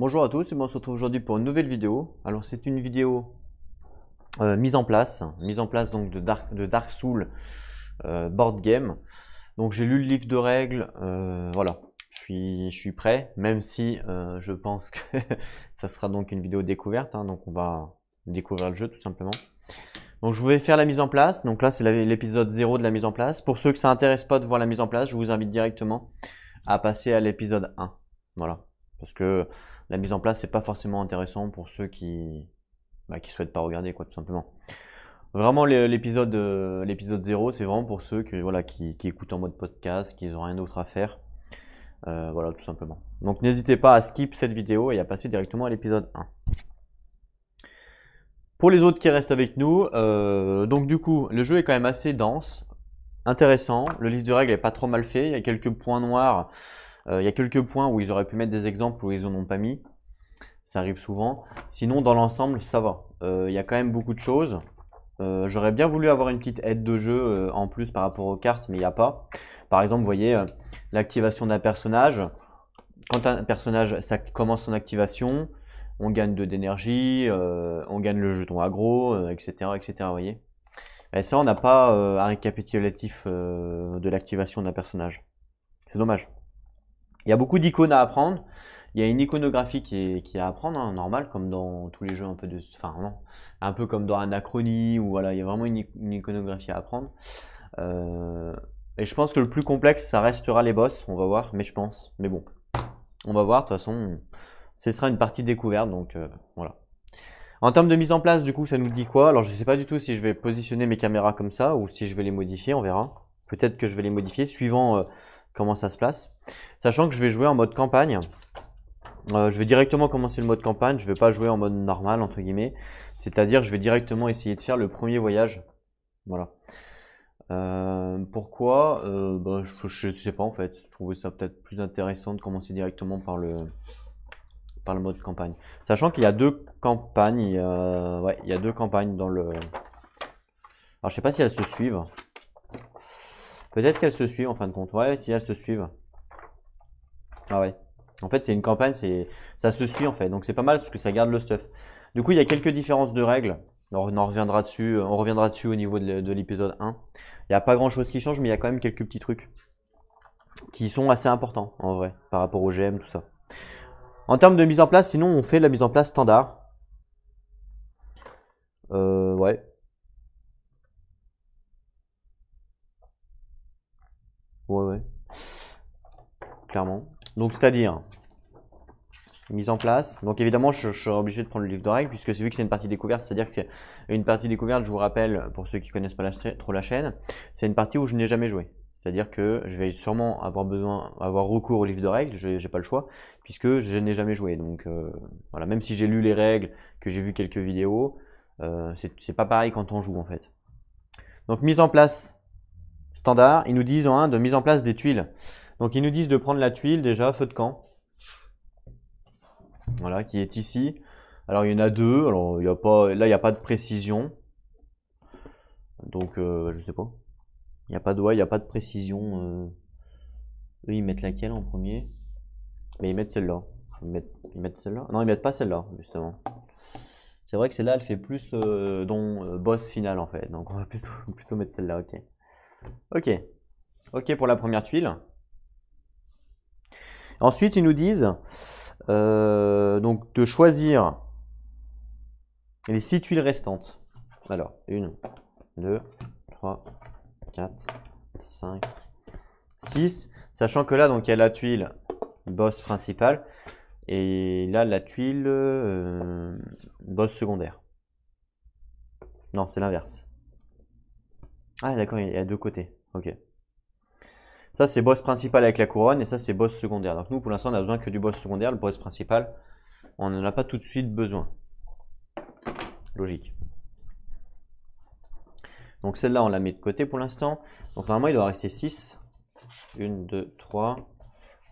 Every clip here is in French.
Bonjour à tous et on se retrouve aujourd'hui pour une nouvelle vidéo. Alors c'est une vidéo mise en place donc de Dark Souls board game. Donc j'ai lu le livre de règles, voilà, je suis prêt, même si je pense que ça sera donc une vidéo découverte, hein, donc on va découvrir le jeu tout simplement. Donc je vais faire la mise en place, donc là c'est l'épisode 0 de la mise en place. Pour ceux que ça intéresse pas de voir la mise en place, je vous invite directement à passer à l'épisode 1, voilà, parce que la mise en place c'est pas forcément intéressant pour ceux qui souhaitent pas regarder quoi tout simplement. Vraiment l'épisode 0 c'est vraiment pour ceux qui écoutent en mode podcast, qui n'ont rien d'autre à faire. Voilà tout simplement. Donc n'hésitez pas à skip cette vidéo et à passer directement à l'épisode 1. Pour les autres qui restent avec nous, donc du coup le jeu est quand même assez dense, intéressant. Le livre de règles est pas trop mal fait, il y a quelques points noirs. Il y a quelques points où ils auraient pu mettre des exemples où ils en ont pas mis. Ça arrive souvent. Sinon, dans l'ensemble, ça va. Il y a quand même beaucoup de choses. J'aurais bien voulu avoir une petite aide de jeu en plus par rapport aux cartes, mais il n'y a pas. Par exemple, vous voyez, l'activation d'un personnage. Quand un personnage ça commence son activation, on gagne 2 d'énergie, on gagne le jeton aggro, etc., etc. Vous voyez. Et ça, on n'a pas un récapitulatif de l'activation d'un personnage. C'est dommage. Il y a beaucoup d'icônes à apprendre. Il y a une iconographie qui est à apprendre, hein, normal, comme dans tous les jeux un peu de, enfin non, un peu comme dans Anachronie ou voilà, il y a vraiment une iconographie à apprendre. Et je pense que le plus complexe, ça restera les boss. On va voir, mais je pense, mais bon, on va voir. De toute façon, ce sera une partie découverte, donc voilà. En termes de mise en place, du coup, ça nous dit quoi? Alors, je sais pas du tout si je vais positionner mes caméras comme ça ou si je vais les modifier, on verra. Peut-être que je vais les modifier suivant comment ça se place. Sachant que je vais jouer en mode campagne. Je vais directement commencer le mode campagne, je ne vais pas jouer en mode normal entre guillemets, c'est-à-dire je vais directement essayer de faire le premier voyage. Voilà. Pourquoi je sais pas en fait, je trouvais ça peut-être plus intéressant de commencer directement par le mode campagne. Sachant qu'il y a deux campagnes, ouais, il y a deux campagnes dans le. Alors je sais pas si elles se suivent. Peut-être qu'elles se suivent en fin de compte. Ouais, si elles se suivent. Ah ouais. En fait, c'est une campagne, ça se suit en fait, donc c'est pas mal parce que ça garde le stuff. Du coup, il y a quelques différences de règles. On en reviendra dessus, au niveau de l'épisode 1. Il n'y a pas grand chose qui change, mais il y a quand même quelques petits trucs qui sont assez importants en vrai, par rapport au GM, tout ça. En termes de mise en place, sinon, on fait la mise en place standard. Ouais. Ouais. Clairement. Donc, c'est-à-dire, mise en place. Donc évidemment, je serai obligé de prendre le livre de règles puisque c'est vu que c'est une partie découverte, c'est-à-dire qu'une partie découverte, je vous rappelle, pour ceux qui connaissent pas trop la chaîne, c'est une partie où je n'ai jamais joué. C'est-à-dire que je vais sûrement avoir recours au livre de règles, j'ai pas le choix, puisque je n'ai jamais joué. Donc voilà, même si j'ai lu les règles, que j'ai vu quelques vidéos, c'est pas pareil quand on joue en fait. Donc mise en place standard, ils nous disent en 1 de mise en place des tuiles. Donc ils nous disent de prendre la tuile déjà, feu de camp. Voilà, qui est ici. Alors il y en a deux, alors il y a pas, là il n'y a pas de précision. Donc je sais pas. Il n'y a pas de, ouais, il y a pas de précision. Eux ils mettent laquelle en premier? Mais ils mettent celle-là. Ils mettent celle-là? Non, ils mettent pas celle-là, justement. C'est vrai que celle-là elle fait plus boss final en fait. Donc on va plutôt mettre celle-là, ok. Ok. Ok pour la première tuile. Ensuite ils nous disent donc de choisir les 6 tuiles restantes. Alors, 1, 2, 3, 4, 5, 6. Sachant que là, donc, il y a la tuile boss principale. Et là, la tuile boss secondaire. Non, c'est l'inverse. Ah, d'accord, il y a deux côtés. Ok. Ça, c'est boss principal avec la couronne. Et ça, c'est boss secondaire. Donc, nous, pour l'instant, on a besoin que du boss secondaire. Le boss principal, on n'en a pas tout de suite besoin. Logique. Donc celle-là, on la met de côté pour l'instant. Donc normalement, il doit rester 6. 1, 2, 3,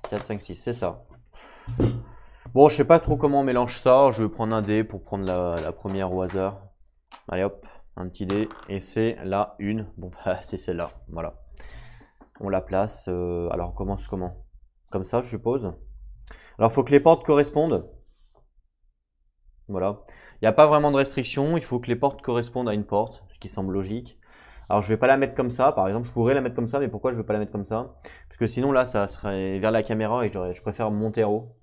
4, 5, 6. C'est ça. Bon, je sais pas trop comment on mélange ça. Je vais prendre un dé pour prendre la première au hasard. Allez hop, un petit dé. Et c'est la 1. Bon, bah, c'est celle-là. Voilà. On la place. Alors on commence comment? Comme ça, je suppose. Alors il faut que les portes correspondent. Voilà. Il n'y a pas vraiment de restriction, il faut que les portes correspondent à une porte, ce qui semble logique. Alors je vais pas la mettre comme ça, par exemple, je pourrais la mettre comme ça, mais pourquoi je vais pas la mettre comme ça? Parce que sinon là, ça serait vers la caméra et je préfère monter en haut.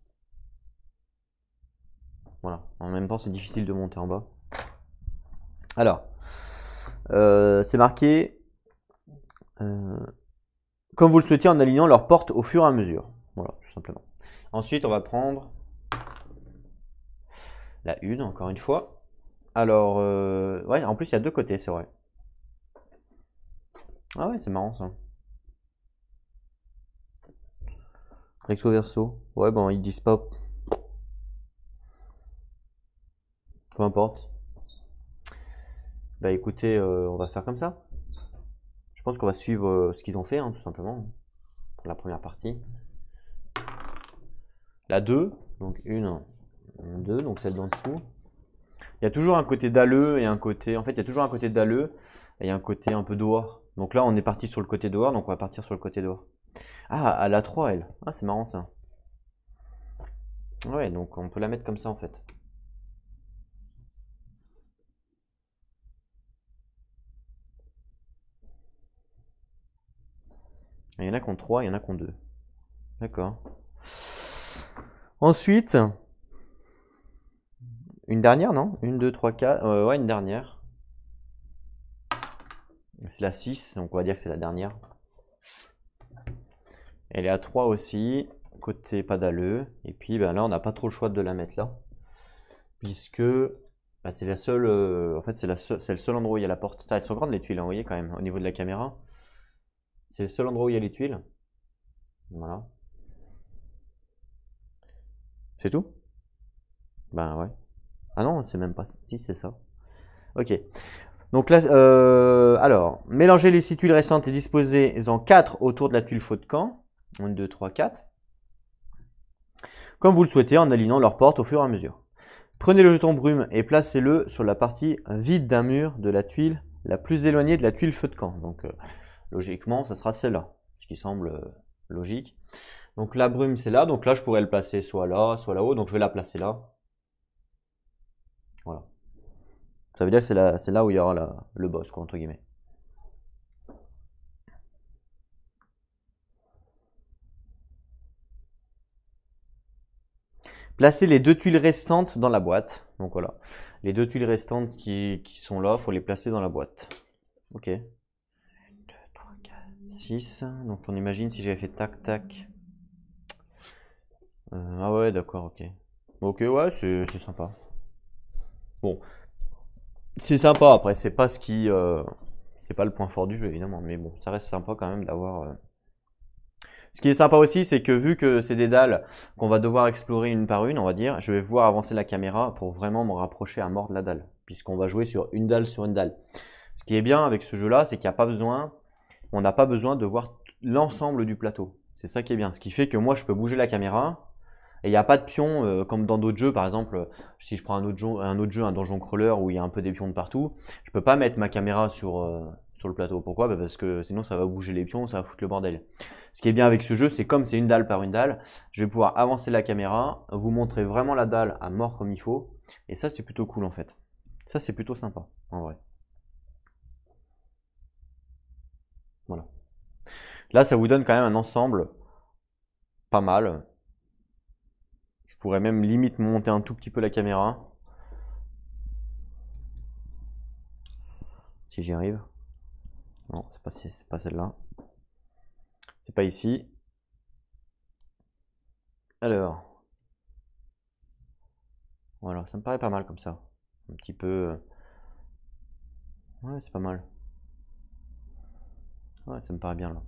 Voilà. En même temps, c'est difficile de monter en bas. Alors, c'est marqué comme vous le souhaitez en alignant leurs portes au fur et à mesure. Voilà, tout simplement. Ensuite, on va prendre la une, encore une fois. Alors, ouais, en plus, il y a deux côtés, c'est vrai. Ah ouais, c'est marrant ça. Recto verso. Ouais, bon, ils disent pas. Peu importe. Bah écoutez, on va faire comme ça. Je pense qu'on va suivre ce qu'ils ont fait, hein, tout simplement, pour la première partie. La 2, donc une, 2, donc celle d'en dessous. Il y a toujours un côté dalleux et un côté. En fait, il y a toujours un côté dalleux et un côté un peu dehors. Donc là, on est parti sur le côté dehors, donc on va partir sur le côté dehors. Ah, elle a 3, elle. Ah, c'est marrant ça. Ouais, donc on peut la mettre comme ça en fait. Il y en a qui ont 3, il y en a qui ont 2. D'accord. Ensuite, une dernière, non? 1, 2, 3, 4. Ouais, une dernière. C'est la 6, donc on va dire que c'est la dernière. Elle est à 3 aussi, côté pas dalleux. Et puis ben là, on n'a pas trop le choix de la mettre là. Puisque ben, c'est la seule. En fait, c'est le seul endroit où il y a la porte. Elles sont grandes les tuiles, hein, vous voyez quand même, au niveau de la caméra. C'est le seul endroit où il y a les tuiles. Voilà. C'est tout? Ben ouais. Ah non, c'est même pas ça. Si, c'est ça. Ok. Donc là, alors, mélangez les 6 tuiles récentes et disposez-en 4 autour de la tuile faux de camp. 1, 2, 3, 4. Comme vous le souhaitez en alignant leurs portes au fur et à mesure. Prenez le jeton brume et placez-le sur la partie vide d'un mur de la tuile la plus éloignée de la tuile feu de camp. Donc logiquement, ça sera celle-là, ce qui semble logique. Donc la brume, c'est là. Donc là, je pourrais le placer soit là-haut. Donc je vais la placer là. Voilà. Ça veut dire que c'est là où il y aura le boss, quoi, entre guillemets. Placez les 2 tuiles restantes dans la boîte. Donc voilà. Les 2 tuiles restantes qui sont là, il faut les placer dans la boîte. Ok. 1, 2, 3, 4, 6. Donc on imagine si j'avais fait tac tac. Ah ouais, d'accord, ok. Ok, ouais, c'est sympa. Bon, c'est sympa. Après, c'est pas ce qui, c'est pas le point fort du jeu évidemment, mais bon, ça reste sympa quand même d'avoir. Ce qui est sympa aussi, c'est que vu que c'est des dalles qu'on va devoir explorer une par une, on va dire, je vais pouvoir avancer la caméra pour vraiment me rapprocher à mort de la dalle, puisqu'on va jouer sur une dalle sur une dalle. Ce qui est bien avec ce jeu-là, c'est qu'il n'y a pas besoin, on n'a pas besoin de voir l'ensemble du plateau. C'est ça qui est bien. Ce qui fait que moi, je peux bouger la caméra et il n'y a pas de pions comme dans d'autres jeux. Par exemple, si je prends un autre jeu, un donjon crawler où il y a un peu des pions de partout, je peux pas mettre ma caméra sur le plateau. Pourquoi? Bah parce que sinon ça va bouger les pions, ça va foutre le bordel. Ce qui est bien avec ce jeu, c'est comme c'est une dalle par une dalle, je vais pouvoir avancer la caméra, vous montrer vraiment la dalle à mort comme il faut. Et ça, c'est plutôt cool en fait. Ça, c'est plutôt sympa en vrai. Voilà. Là, ça vous donne quand même un ensemble pas mal. Je pourrais même limite monter un tout petit peu la caméra. Si j'y arrive. Non, c'est pas celle-là. C'est pas ici. Alors. Voilà, ça me paraît pas mal comme ça. Un petit peu. Ouais, c'est pas mal. Ouais, ça me paraît bien là.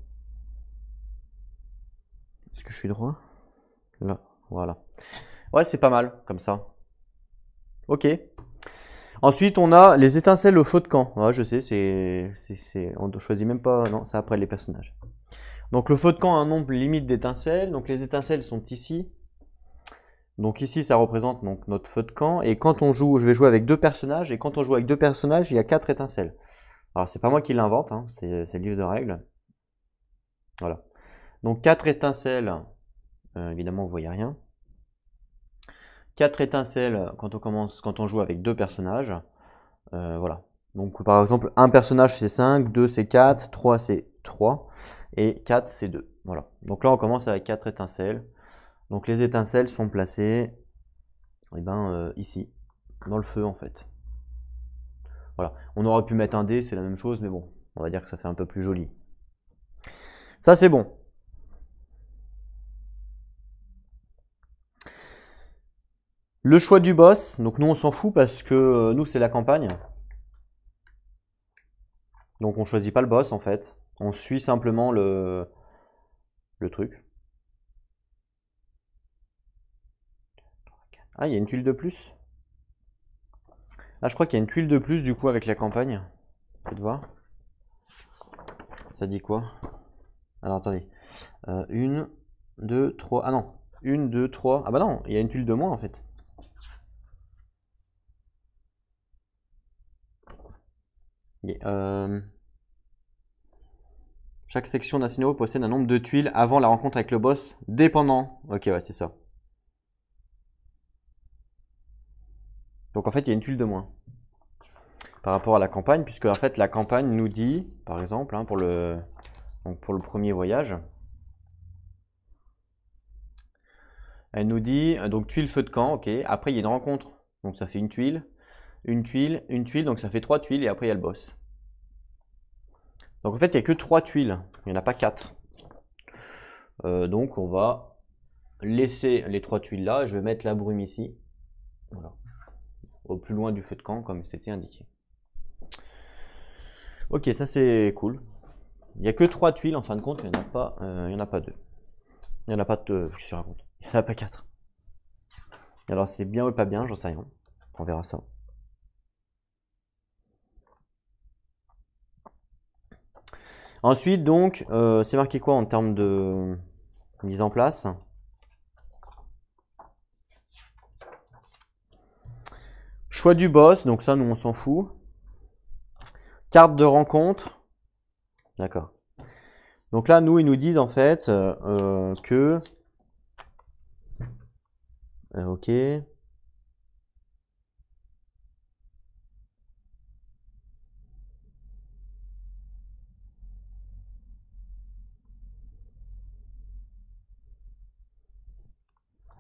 Est-ce que je suis droit? Là, voilà. Ouais, c'est pas mal comme ça. Ok. Ensuite, on a les étincelles au feu de camp. Ouais, je sais, on ne choisit même pas. Non, c'est après les personnages. Donc le feu de camp a un nombre limite d'étincelles. Donc les étincelles sont ici. Donc ici, ça représente donc notre feu de camp. Et quand on joue, je vais jouer avec 2 personnages. Et quand on joue avec 2 personnages, il y a 4 étincelles. Alors c'est pas moi qui l'invente, hein, c'est le livre de règles. Voilà. Donc 4 étincelles. Évidemment, vous voyez rien. 4 étincelles quand on joue avec 2 personnages. Voilà. Donc par exemple, un personnage c'est 5, 2 c'est 4, 3 c'est 3 et 4 c'est 2. Voilà. Donc là on commence avec 4 étincelles. Donc les étincelles sont placées ici, dans le feu en fait. Voilà. On aurait pu mettre un dé, c'est la même chose, mais bon, on va dire que ça fait un peu plus joli. Ça c'est bon. Le choix du boss, donc nous on s'en fout parce que nous c'est la campagne. Donc on choisit pas le boss en fait. On suit simplement le truc. Ah, il y a une tuile de plus. Ah, je crois qu'il y a une tuile de plus du coup avec la campagne. Faites voir. Ça dit quoi? Alors attendez. 1, 2, 3. Ah non. 1, 2, 3. Ah bah non, il y a une tuile de moins en fait. Chaque section d'un scénario possède un nombre de tuiles avant la rencontre avec le boss dépendant. Ok, ouais, c'est ça. Donc en fait, il y a une tuile de moins par rapport à la campagne, puisque en fait, la campagne nous dit, par exemple, hein, pour le premier voyage, elle nous dit, donc tuile feu de camp, ok. Après, il y a une rencontre, donc ça fait une tuile, une tuile, une tuile, donc ça fait 3 tuiles, et après, il y a le boss. Donc en fait, il n'y a que 3 tuiles, il n'y en a pas 4. Donc on va laisser les 3 tuiles là, je vais mettre la brume ici, voilà, au plus loin du feu de camp, comme c'était indiqué. Ok, ça c'est cool. Il n'y a que 3 tuiles en fin de compte, il n'y en a pas 2. Il n'y en a pas de. Je raconte. Il n'y en a pas 4. Alors c'est bien ou pas bien, j'en sais rien. On verra ça. Ensuite, donc, c'est marqué quoi en termes de mise en place? Choix du boss, donc ça, nous, on s'en fout. Carte de rencontre. D'accord. Donc là, nous, ils nous disent en fait que... ok.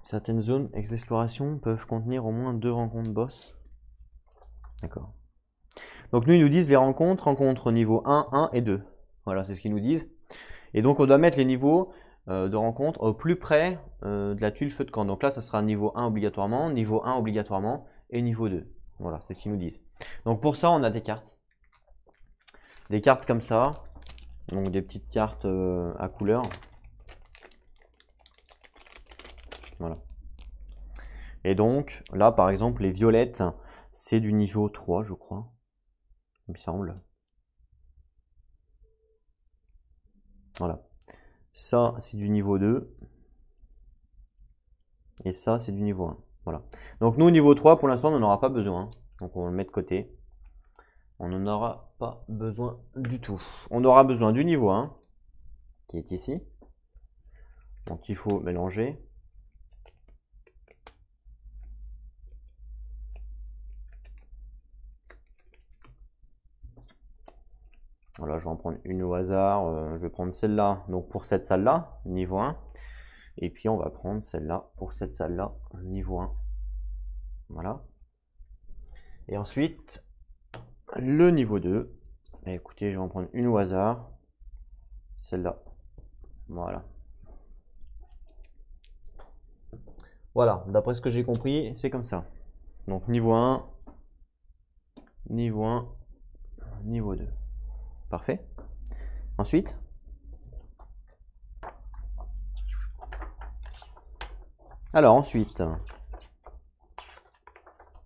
Certaines zones d'exploration peuvent contenir au moins 2 rencontres boss. D'accord. Donc nous, ils nous disent les rencontres niveau 1, 1 et 2. Voilà, c'est ce qu'ils nous disent. Et donc on doit mettre les niveaux de rencontre au plus près de la tuile feu de camp. Donc là, ça sera niveau 1 obligatoirement, niveau 1 obligatoirement et niveau 2. Voilà, c'est ce qu'ils nous disent. Donc pour ça, on a des cartes. Des cartes comme ça. Donc des petites cartes à couleur. Voilà. Et donc là, par exemple, les violettes, c'est du niveau 3, je crois. Il me semble. Voilà. Ça, c'est du niveau 2. Et ça, c'est du niveau 1. Voilà. Donc nous, au niveau 3, pour l'instant, on n'en aura pas besoin. Donc on va le mettre de côté. On n'en aura pas besoin du tout. On aura besoin du niveau 1, qui est ici. Donc il faut mélanger. Voilà, je vais en prendre une au hasard. Je vais prendre celle-là, donc pour cette salle-là, niveau 1. Et puis on va prendre celle-là pour cette salle-là, niveau 1. Voilà. Et ensuite, le niveau 2. Et écoutez, je vais en prendre une au hasard. Celle-là. Voilà. Voilà, d'après ce que j'ai compris, c'est comme ça. Donc niveau 1, niveau 1, niveau 2. Parfait. Ensuite, alors ensuite,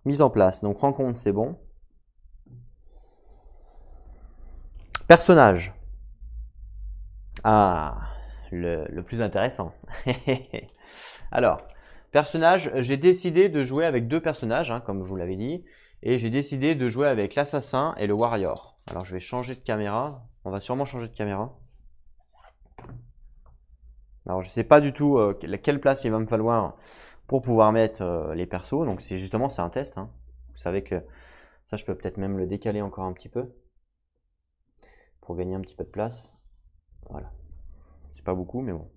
mise en place. Donc rencontre, c'est bon. Personnage. Ah, le plus intéressant. Alors, personnage, j'ai décidé de jouer avec 2 personnages, hein, comme je vous l'avais dit. Et j'ai décidé de jouer avec l'assassin et le warrior. Alors je vais changer de caméra. On va sûrement changer de caméra. Alors je ne sais pas du tout quelle place il va me falloir pour pouvoir mettre les persos. Donc c'est justement, c'est un test, hein. Vous savez que ça, je peux peut-être même le décaler encore un petit peu pour gagner un petit peu de place. Voilà. C'est pas beaucoup, mais bon.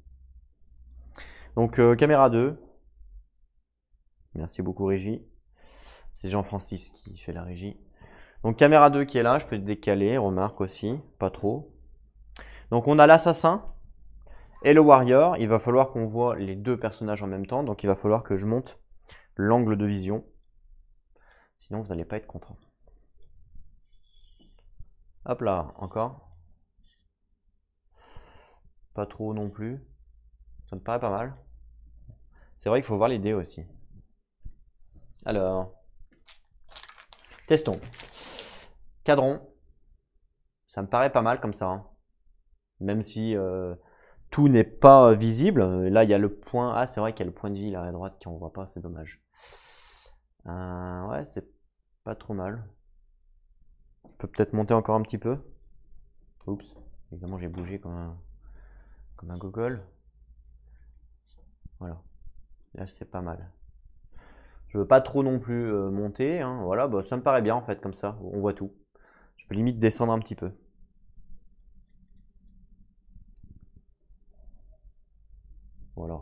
Donc caméra 2. Merci beaucoup régie. C'est Jean-Francis qui fait la régie. Donc caméra 2 qui est là, je peux décaler, remarque aussi, pas trop. Donc on a l'assassin et le warrior. Il va falloir qu'on voit les deux personnages en même temps, donc il va falloir que je monte l'angle de vision. Sinon vous n'allez pas être content. Hop là, encore. Pas trop non plus. Ça me paraît pas mal. C'est vrai qu'il faut voir les dés aussi. Alors, testons. Cadran. Ça me paraît pas mal comme ça, hein. Même si tout n'est pas visible. Là, il y a le point. Ah, c'est vrai qu'il y a le point de vie là à droite qu'on voit pas, c'est dommage. Ouais, c'est pas trop mal. Je peux peut-être monter encore un petit peu. Oups, évidemment, j'ai bougé comme un gogol. Voilà. Là, c'est pas mal. Je veux pas trop non plus monter, hein. Voilà, bah, ça me paraît bien en fait, comme ça, on voit tout. Je peux limite descendre un petit peu. Voilà.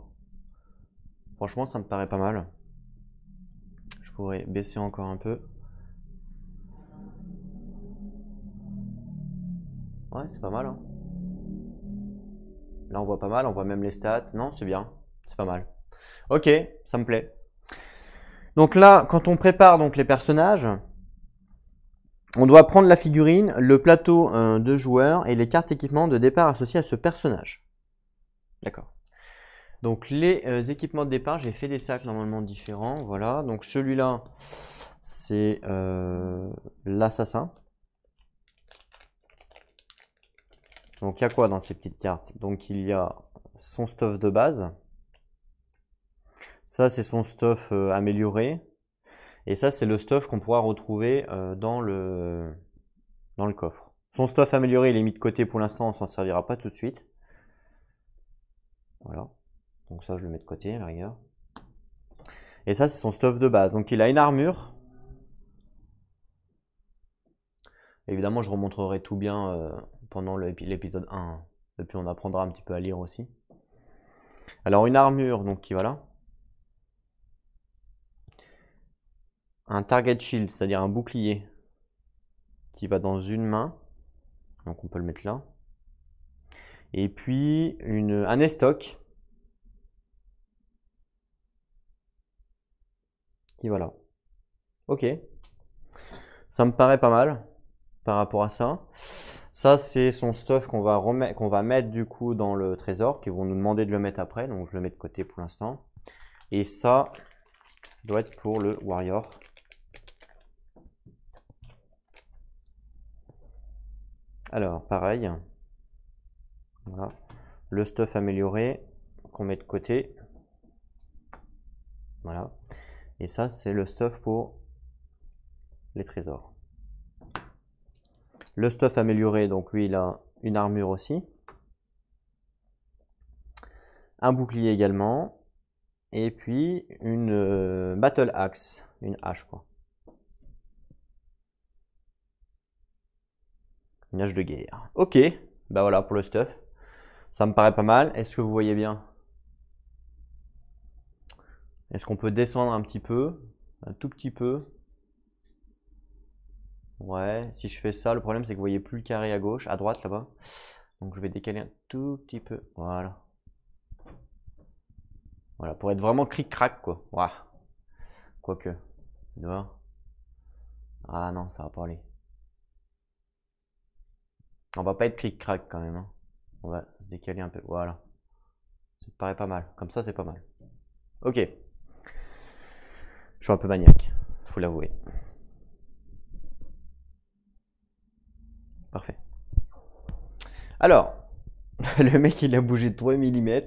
Franchement, ça me paraît pas mal. Je pourrais baisser encore un peu. Ouais, c'est pas mal, hein. Là, on voit pas mal, on voit même les stats. Non, c'est bien, c'est pas mal. Ok, ça me plaît. Donc là, quand on prépare donc les personnages, on doit prendre la figurine, le plateau de joueurs et les cartes équipements de départ associés à ce personnage. D'accord. Donc les équipements de départ, j'ai fait des sacs normalement différents. Voilà, donc celui-là, c'est l'assassin. Donc il y a quoi dans ces petites cartes? Donc il y a son stuff de base. Ça, c'est son stuff amélioré. Et ça, c'est le stuff qu'on pourra retrouver dans le coffre. Son stuff amélioré, il est mis de côté pour l'instant, on s'en servira pas tout de suite. Voilà. Donc ça, je le mets de côté à la rigueur. Et ça, c'est son stuff de base. Donc il a une armure. Évidemment, je remontrerai tout bien pendant l'épisode 1. Et puis on apprendra un petit peu à lire aussi. Alors une armure, donc qui va là. Un target shield, c'est-à-dire un bouclier qui va dans une main. Donc on peut le mettre là. Et puis un estoc qui va là. Ok. Ça me paraît pas mal par rapport à ça. Ça, c'est son stuff qu'on va mettre du coup dans le trésor, qui vont nous demander de le mettre après, donc je le mets de côté pour l'instant. Et ça doit être pour le warrior. Alors, pareil. Voilà. Le stuff amélioré qu'on met de côté. Voilà. Et ça, c'est le stuff pour les trésors. Le stuff amélioré, donc lui, il a une armure aussi. Un bouclier également. Et puis une battle axe, une hache quoi. Une hache de guerre. Ok, bah voilà pour le stuff. Ça me paraît pas mal. Est-ce que vous voyez bien? Est-ce qu'on peut descendre un petit peu? Un tout petit peu? Ouais, si je fais ça, le problème c'est que vous voyez plus le carré à gauche, à droite là-bas. Donc je vais décaler un tout petit peu. Voilà. Voilà, pour être vraiment cric-crac quoi. Ouah. Quoique. Tu vois? Ah non, ça va pas aller. On va pas être cric-crac quand même, hein. On va se décaler un peu. Voilà. Ça me paraît pas mal. Comme ça, c'est pas mal. Ok. Je suis un peu maniaque, faut l'avouer. Parfait. Alors, le mec il a bougé de 3 mm.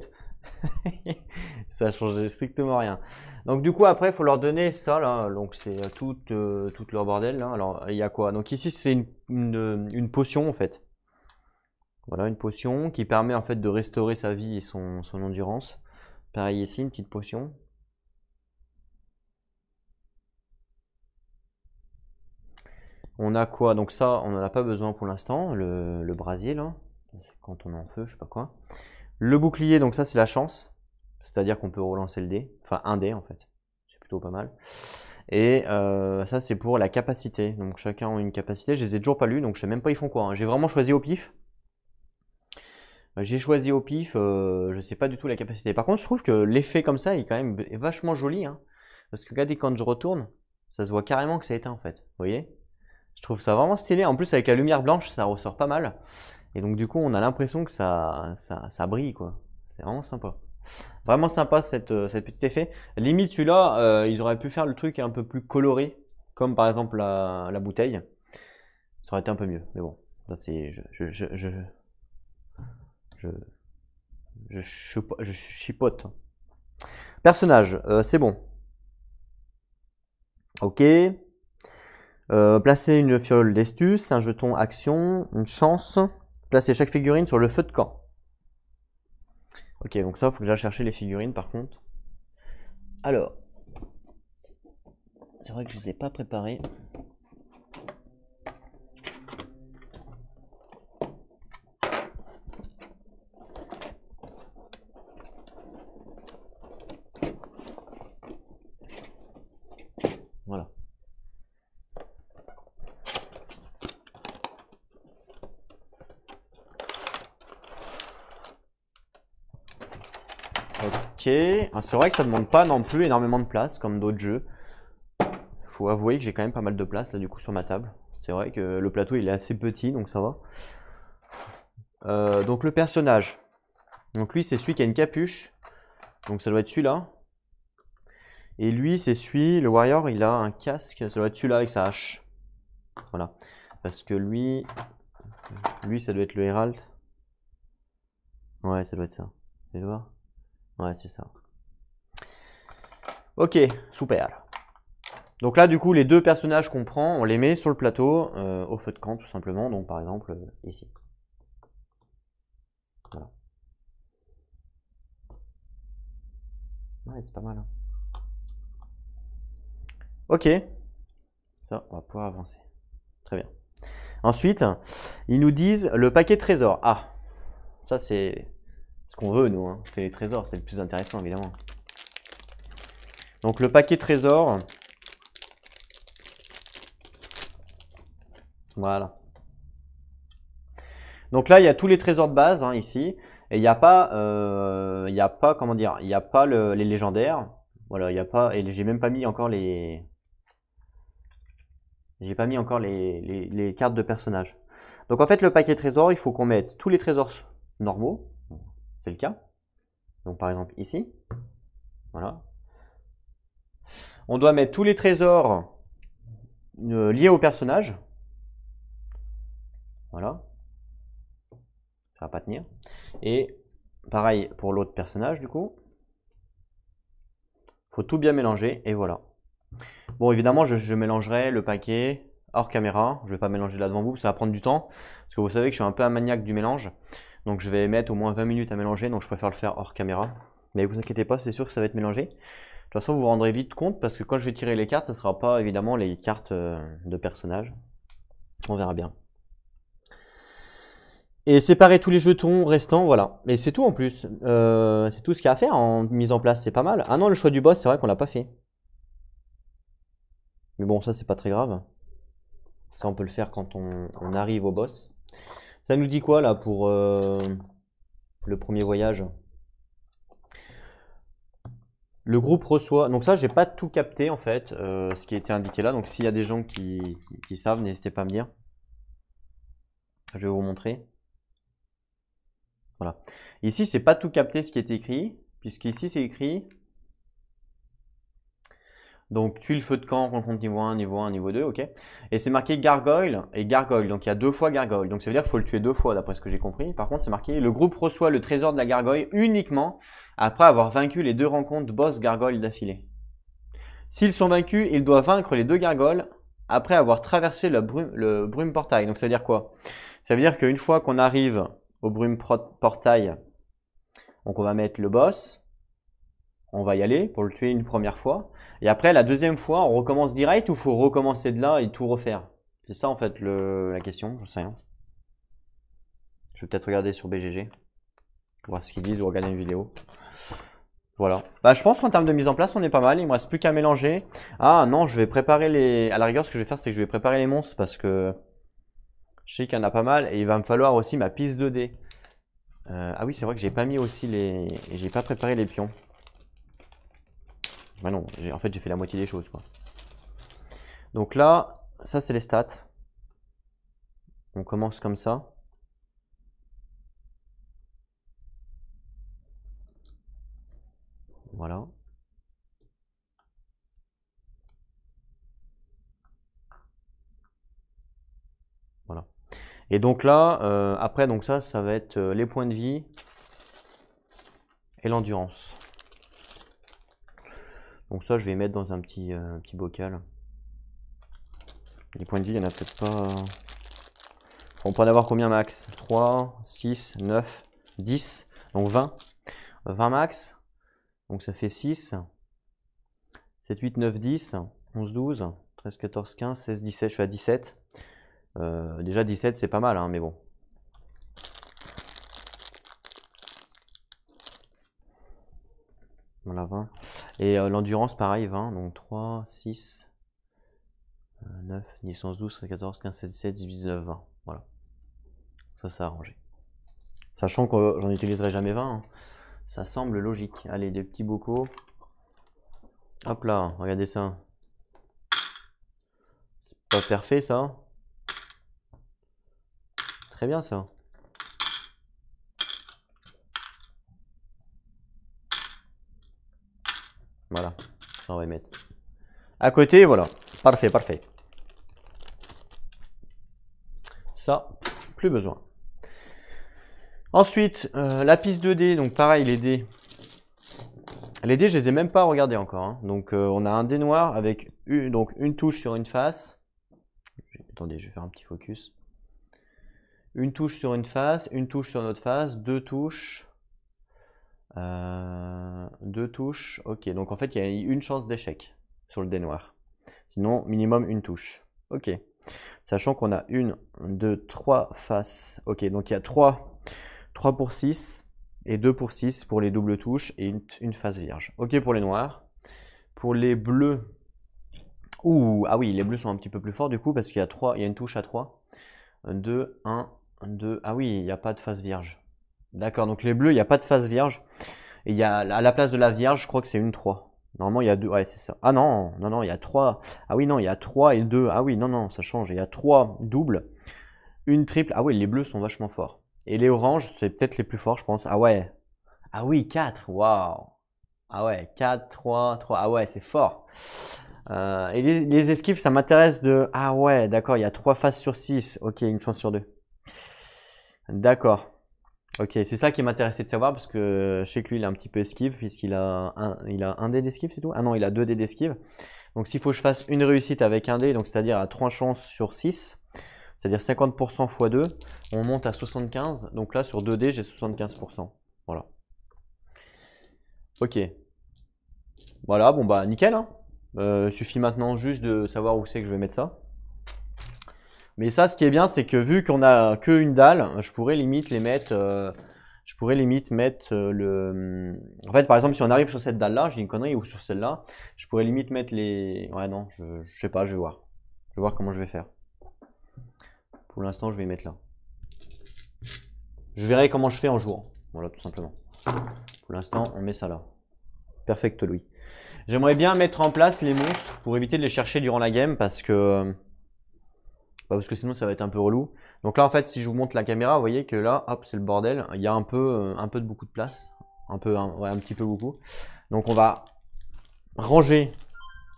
Ça a changé strictement rien. Donc du coup après il faut leur donner ça là. Donc c'est tout leur bordel là. Alors il y a quoi? Donc ici c'est une potion en fait. Voilà une potion qui permet en fait de restaurer sa vie et son endurance. Pareil ici une petite potion. On a quoi? Donc ça, on n'en a pas besoin pour l'instant, le brasier là. C'est quand on est en feu, je sais pas quoi. Le bouclier, donc ça c'est la chance. C'est-à-dire qu'on peut relancer le dé. Enfin un dé en fait. C'est plutôt pas mal. Et ça c'est pour la capacité. Donc chacun a une capacité. Je les ai toujours pas lus, donc je sais même pas ils font quoi, hein. J'ai vraiment choisi au pif. J'ai choisi au pif, je sais pas du tout la capacité. Par contre, je trouve que l'effet comme ça est quand même vachement joli, hein. Parce que regardez, quand je retourne, ça se voit carrément que ça éteint en fait. Vous voyez? Je trouve ça vraiment stylé. En plus, avec la lumière blanche, ça ressort pas mal. Et donc, du coup, on a l'impression que ça brille, quoi. C'est vraiment sympa. Vraiment sympa cette petit effet. Limite, celui-là, ils auraient pu faire le truc un peu plus coloré, comme par exemple la bouteille. Ça aurait été un peu mieux. Mais bon, ça c'est. Je chipote. Personnage, c'est bon. Ok. Placer une fiole d'estus, un jeton action, une chance. Placer chaque figurine sur le feu de camp. Ok, donc ça, il faut que j'aille chercher les figurines par contre. Alors, c'est vrai que je ne les ai pas préparées. Voilà. Ok, c'est vrai que ça ne demande pas non plus énormément de place comme d'autres jeux. Faut avouer que j'ai quand même pas mal de place là du coup sur ma table. C'est vrai que le plateau il est assez petit donc ça va. Donc le personnage. Donc lui c'est celui qui a une capuche. Donc ça doit être celui-là. Et lui c'est celui, le warrior il a un casque. Ça doit être celui-là avec sa hache. Voilà. Parce que lui ça doit être le Herald. Ouais ça doit être ça. Vous allez voir? Ouais c'est ça. Ok, super. Donc là, du coup, les deux personnages qu'on prend, on les met sur le plateau, au feu de camp, tout simplement. Donc, par exemple, ici. Voilà. Ouais, c'est pas mal, hein. Ok. Ça, on va pouvoir avancer. Très bien. Ensuite, ils nous disent le paquet trésor. Ah, ça, c'est ce qu'on veut, nous, hein. C'est les trésors, c'est le plus intéressant, évidemment. Donc, le paquet trésor. Voilà. Donc là, il y a tous les trésors de base, hein, ici. Et il n'y a pas, comment dire, il n'y a pas les légendaires. Voilà, il n'y a pas, et j'ai même pas mis encore j'ai pas mis encore les cartes de personnages. Donc en fait, le paquet trésor, il faut qu'on mette tous les trésors normaux. C'est le cas. Donc par exemple ici. Voilà. On doit mettre tous les trésors liés au personnage. Voilà. Ça va pas tenir. Et pareil pour l'autre personnage, du coup. Faut tout bien mélanger et voilà. Bon, évidemment, je mélangerai le paquet hors caméra. Je vais pas mélanger là devant vous, ça va prendre du temps. Parce que vous savez que je suis un peu un maniaque du mélange. Donc je vais mettre au moins 20 minutes à mélanger, donc je préfère le faire hors caméra. Mais vous inquiétez pas, c'est sûr que ça va être mélangé. De toute façon, vous vous rendrez vite compte parce que quand je vais tirer les cartes, ce ne sera pas évidemment les cartes de personnages. On verra bien. Et séparer tous les jetons restants, voilà. Et c'est tout en plus. C'est tout ce qu'il y a à faire en mise en place, c'est pas mal. Ah non, le choix du boss, c'est vrai qu'on l'a pas fait. Mais bon, ça c'est pas très grave. Ça on peut le faire quand on arrive au boss. Ça nous dit quoi là pour le premier voyage? Le groupe reçoit. Donc ça, j'ai pas tout capté en fait, ce qui était indiqué là. Donc s'il y a des gens qui savent, n'hésitez pas à me dire. Je vais vous montrer. Voilà. Ici, c'est pas tout capté ce qui est écrit, puisqu'ici c'est écrit. Donc tuile feu de camp, rencontre niveau 1, niveau 1, niveau 2, ok. Et c'est marqué gargoyle et gargoyle. Donc il y a 2 fois gargoyle. Donc ça veut dire qu'il faut le tuer 2 fois d'après ce que j'ai compris. Par contre, c'est marqué le groupe reçoit le trésor de la gargoyle uniquement après avoir vaincu les 2 rencontres boss gargoyle d'affilée. S'ils sont vaincus, ils doivent vaincre les 2 gargoyles après avoir traversé le brume portail. Donc ça veut dire quoi? Ça veut dire qu'une fois qu'on arrive au brume portail, donc on va mettre le boss, on va y aller pour le tuer une première fois. Et après, la deuxième fois, on recommence direct ou faut recommencer de là et tout refaire? C'est ça en fait la question, je sais rien. Je vais peut-être regarder sur BGG, voir ce qu'ils disent ou regarder une vidéo. Voilà. Bah, je pense qu'en termes de mise en place, on est pas mal. Il me reste plus qu'à mélanger. Ah non, je vais préparer les. À la rigueur, ce que je vais faire, c'est que je vais préparer les monstres parce que je sais qu'il y en a pas mal et il va me falloir aussi ma piste 2D. Ah oui, c'est vrai que j'ai pas mis aussi les. J'ai pas préparé les pions. Bah non, en fait, j'ai fait la moitié des choses, quoi. Donc là, ça, c'est les stats. On commence comme ça. Voilà. Voilà. Et donc là, après, donc ça va être les points de vie et l'endurance. Donc ça, je vais mettre dans un petit bocal. Les points de vie, il n'y en a peut-être pas. On peut en avoir combien max? 3, 6, 9, 10, donc 20. 20 max. Donc ça fait 6, 7, 8, 9, 10, 11, 12, 13, 14, 15, 16, 17. Je suis à 17. Déjà 17, c'est pas mal, hein, mais bon. Voilà, 20. Et l'endurance, pareil, 20. Donc 3, 6, 9, 10, 11, 12, 13, 14, 15, 16, 17, 18, 19, 20. Voilà. Ça a arrangé. Sachant que j'en utiliserai jamais 20. Hein. Ça semble logique. Allez, des petits bocaux. Hop là, regardez ça. Pas parfait ça. Très bien ça. Voilà, ça on va y mettre. À côté, voilà. Parfait, parfait. Ça, plus besoin. Ensuite, la piste 2D, donc pareil, les dés. Les dés, je les ai même pas regardés encore. Hein. Donc, on a un dé noir avec une touche sur une face. Attendez, je vais faire un petit focus. Une touche sur une face, une touche sur notre face, deux touches. Deux touches. Ok, donc en fait, il y a une chance d'échec sur le dé noir. Sinon, minimum une touche. Ok. Sachant qu'on a 1, 2, 3 faces. Ok, donc il y a 3 pour 6 et 2 pour 6 pour les doubles touches et une face vierge. Ok pour les noirs. Pour les bleus. Ouh, ah oui, les bleus sont un petit peu plus forts du coup parce qu'il y a 3, il y a une touche à 3. 2, 1, 2. Ah oui, il n'y a pas de face vierge. D'accord, donc les bleus, il n'y a pas de face vierge. Et il y a à la place de la vierge, je crois que c'est une 3. Normalement, il y a 2. Ouais, c'est ça. Ah non, non, non, il y a 3. Ah oui, non, il y a 3 et 2. Ah oui, non, non, ça change. Il y a 3 doubles, une triple. Ah oui, les bleus sont vachement forts. Et les oranges, c'est peut-être les plus forts, je pense. Ah ouais. Ah oui, 4. Waouh. Ah ouais, 4, 3, 3. Ah ouais, c'est fort. Et les esquives, ça m'intéresse de. Ah ouais, d'accord, il y a 3 faces sur 6. Ok, une chance sur 2. D'accord. Ok, c'est ça qui m'intéressait de savoir parce que je sais que lui il a un petit peu esquive puisqu'il a un dé d'esquive, c'est tout? Ah non, il a 2 dés d'esquive. Donc s'il faut que je fasse une réussite avec un dé, donc c'est-à-dire à 3 chances sur 6, c'est-à-dire 50% x 2, on monte à 75. Donc là sur 2 dés, j'ai 75%. Voilà. Ok. Voilà, bon bah nickel. Hein. Suffit maintenant juste de savoir où c'est que je vais mettre ça. Mais ça, ce qui est bien, c'est que vu qu'on a qu'une dalle, je pourrais limite les mettre. Je pourrais limite mettre le. En fait, par exemple, si on arrive sur cette dalle-là, j'ai une connerie, ou sur celle-là, je pourrais limite mettre les. Ouais, non, je sais pas, je vais voir. Je vais voir comment je vais faire. Pour l'instant, je vais les mettre là. Je verrai comment je fais en jouant. Voilà, tout simplement. Pour l'instant, on met ça là. Perfect, Louis. J'aimerais bien mettre en place les monstres pour éviter de les chercher durant la game parce que. Parce que sinon ça va être un peu relou. Donc là en fait si je vous montre la caméra, vous voyez que là, hop, c'est le bordel. Il y a un peu de beaucoup de place. Un peu, ouais, un petit peu beaucoup. Donc on va ranger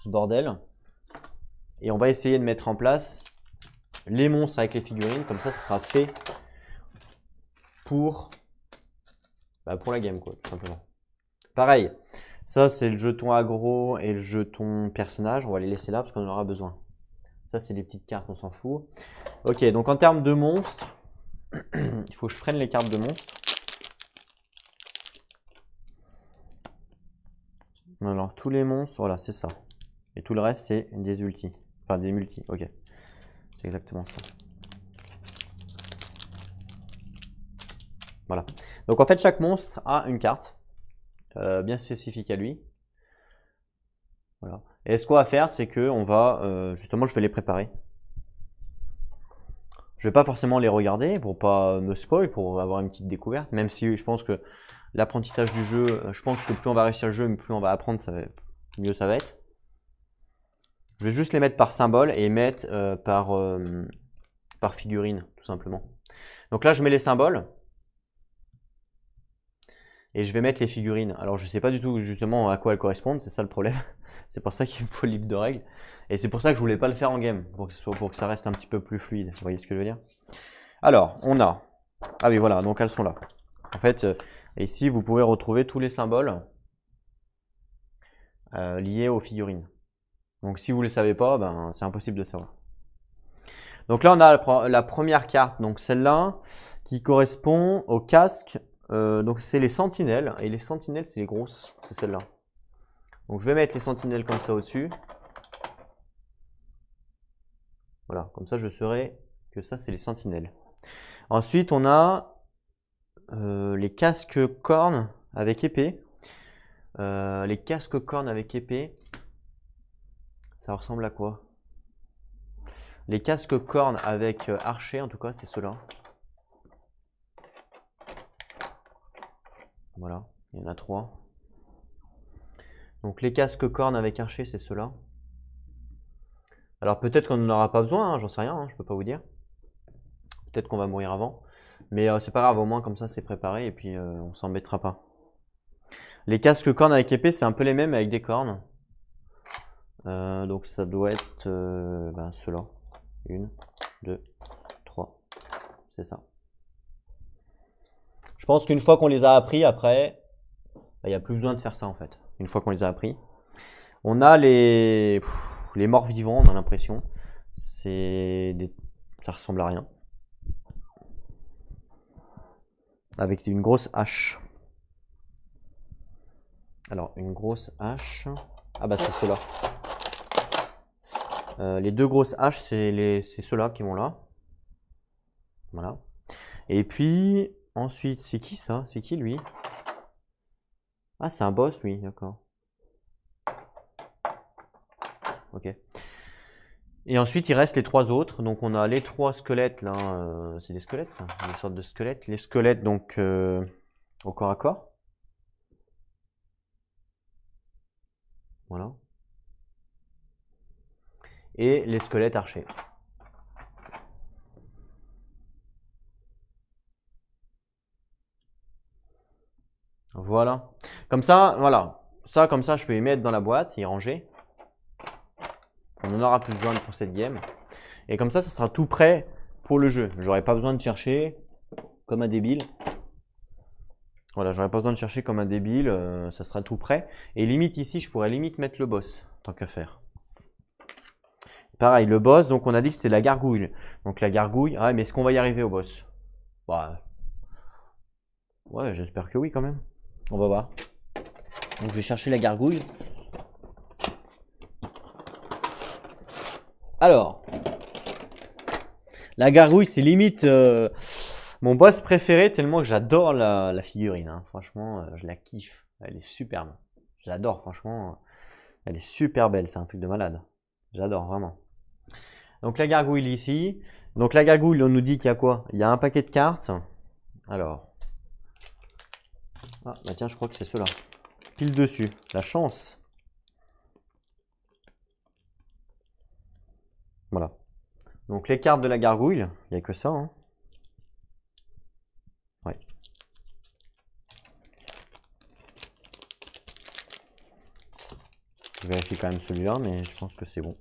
ce bordel. Et on va essayer de mettre en place les monstres avec les figurines. Comme ça sera fait pour, pour la game quoi, tout simplement. Pareil, ça c'est le jeton aggro et le jeton personnage. On va les laisser là parce qu'on en aura besoin. Ça, c'est des petites cartes, on s'en fout. Ok, donc en termes de monstres, il faut que je prenne les cartes de monstres. Alors, tous les monstres, voilà, c'est ça. Et tout le reste, c'est des ultis. Enfin, des multis, ok. C'est exactement ça. Voilà. Donc en fait, chaque monstre a une carte bien spécifique à lui. Voilà. Et ce qu'on va faire, c'est que on va, justement, je vais les préparer. Je vais pas forcément les regarder pour pas me spoil, pour avoir une petite découverte, même si je pense que l'apprentissage du jeu, je pense que plus on va réussir le jeu, plus on va apprendre, mieux ça va être. Je vais juste les mettre par symbole et mettre par figurine, tout simplement. Donc là, je mets les symboles. Et je vais mettre les figurines. Alors je sais pas du tout justement à quoi elles correspondent, c'est ça le problème. C'est pour ça qu'il me faut le livre de règles. Et c'est pour ça que je voulais pas le faire en game, pour que ça reste un petit peu plus fluide. Vous voyez ce que je veux dire? Alors, on a... Ah oui, voilà, donc elles sont là. En fait, ici, vous pouvez retrouver tous les symboles liés aux figurines. Donc si vous ne les savez pas, ben, c'est impossible de savoir. Donc là, on a la première carte, donc celle-là, qui correspond au casque. Donc c'est les sentinelles, et les sentinelles c'est les grosses, c'est celle-là. Donc je vais mettre les sentinelles comme ça au-dessus. Voilà, comme ça je saurai que ça c'est les sentinelles. Ensuite on a les casques cornes avec épée. Les casques cornes avec épée, ça ressemble à quoi? Les casques cornes avec archer en tout cas c'est ceux-là. Voilà, il y en a 3. Donc les casques cornes avec archer, c'est ceux-là. Alors peut-être qu'on n'en aura pas besoin, hein, j'en sais rien, hein, je peux pas vous dire. Peut-être qu'on va mourir avant. Mais c'est pas grave, au moins comme ça c'est préparé et puis on s'embêtera pas. Les casques cornes avec épée, c'est un peu les mêmes avec des cornes. Donc ça doit être ceux-là. 1, 2, 3. C'est ça. Je pense qu'une fois qu'on les a appris, après, il n'y a plus besoin de faire ça en fait. Une fois qu'on les a appris. On a les morts vivants, on a l'impression. Ça ressemble à rien. Avec une grosse hache. Alors, une grosse hache. Ah bah c'est ceux-là. Les deux grosses haches, c'est ceux-là qui vont là. Voilà. Et puis, ensuite, c'est qui ça? C'est qui lui? Ah, c'est un boss, lui, d'accord. Ok. Et ensuite, il reste les 3 autres. Donc, on a les 3 squelettes, là. C'est des squelettes, ça? Des sortes de squelettes. Les squelettes, donc, au corps à corps. Voilà. Et les squelettes archers. Voilà. Comme ça, voilà. Ça, comme ça, je peux les mettre dans la boîte et ranger. On en aura plus besoin pour cette game. Et comme ça sera tout prêt pour le jeu. J'aurai pas besoin de chercher comme un débile. Voilà, j'aurai pas besoin de chercher comme un débile. Ça sera tout prêt. Et limite ici, je pourrais limite mettre le boss, tant qu'à faire. Pareil, le boss, donc on a dit que c'était la gargouille. Donc la gargouille, ah mais est-ce qu'on va y arriver au boss? Bah, ouais, j'espère que oui quand même. On va voir. Donc je vais chercher la gargouille. Alors, la gargouille, c'est limite mon boss préféré tellement que j'adore la figurine. Hein. Franchement, je la kiffe. Elle est superbe. J'adore, franchement. Elle est super belle, c'est un truc de malade. J'adore, vraiment. Donc la gargouille ici. Donc la gargouille, on nous dit qu'il y a quoi? Il y a un paquet de cartes. Alors. Ah, bah tiens, je crois que c'est ceux-là. Pile dessus. La chance. Voilà. Donc les cartes de la gargouille, il n'y a que ça. Hein. Ouais. Je vérifie quand même celui-là, mais je pense que c'est bon.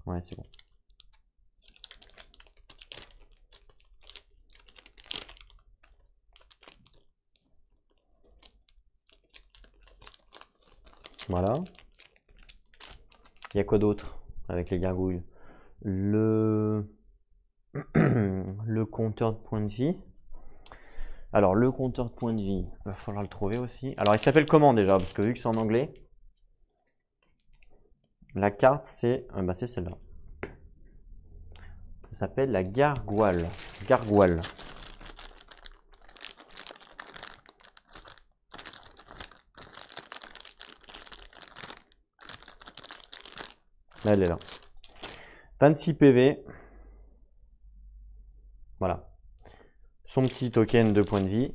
Ouais, c'est bon. Voilà. Il y a quoi d'autre avec les gargouilles? Le compteur de points de vie. Alors, le compteur de points de vie, il va falloir le trouver aussi. Alors, il s'appelle comment déjà? Parce que vu que c'est en anglais. La carte, c'est bah, c'est celle-là. Ça s'appelle la Gargoyle. Gargoyle. Là, elle est là. 26 PV. Voilà. Son petit token de points de vie.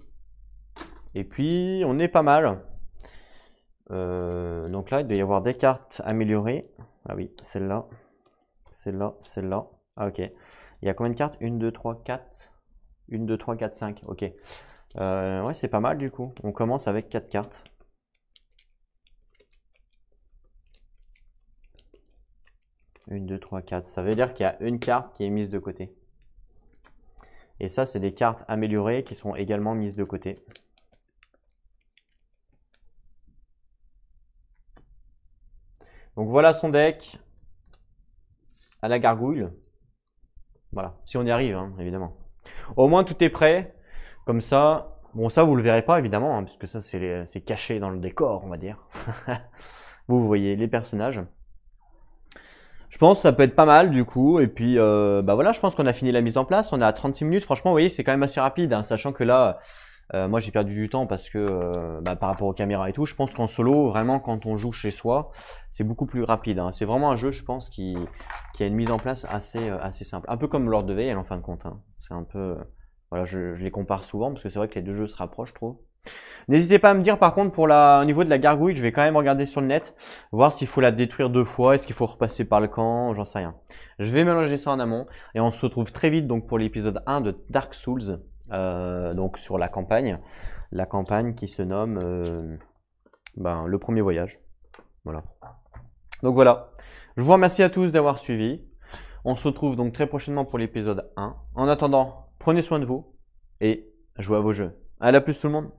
Et puis, on est pas mal. Donc là, il doit y avoir des cartes améliorées. Ah oui, celle-là. Celle-là, celle-là. Ah ok. Il y a combien de cartes? 1, 2, 3, 4. 1, 2, 3, 4, 5. Ok. Ouais, c'est pas mal du coup. On commence avec 4 cartes. Une, 2, 3, 4. Ça veut dire qu'il y a une carte qui est mise de côté. Et ça, c'est des cartes améliorées qui sont également mises de côté. Donc voilà son deck à la gargouille. Voilà, si on y arrive, hein, évidemment. Au moins tout est prêt. Comme ça, bon ça vous le verrez pas évidemment, hein, parce que ça c'est caché dans le décor, on va dire. Vous voyez les personnages. Je pense que ça peut être pas mal du coup. Et puis bah voilà, je pense qu'on a fini la mise en place. On est à 36 minutes. Franchement, vous voyez, c'est quand même assez rapide, hein, sachant que là, moi j'ai perdu du temps parce que bah, par rapport aux caméras et tout, je pense qu'en solo, vraiment quand on joue chez soi, c'est beaucoup plus rapide, hein. C'est vraiment un jeu, je pense, qui a une mise en place assez simple. Un peu comme Lord of the Veil en fin de compte, hein. C'est un peu... Voilà, je les compare souvent parce que c'est vrai que les deux jeux se rapprochent trop. N'hésitez pas à me dire par contre pour au niveau de la gargouille, je vais quand même regarder sur le net, voir s'il faut la détruire 2 fois, est-ce qu'il faut repasser par le camp, j'en sais rien. Je vais mélanger ça en amont et on se retrouve très vite donc pour l'épisode 1 de Dark Souls, donc sur la campagne qui se nomme le premier voyage. Voilà. Donc voilà, je vous remercie à tous d'avoir suivi. On se retrouve donc très prochainement pour l'épisode 1. En attendant, prenez soin de vous et jouez à vos jeux. À la plus tout le monde.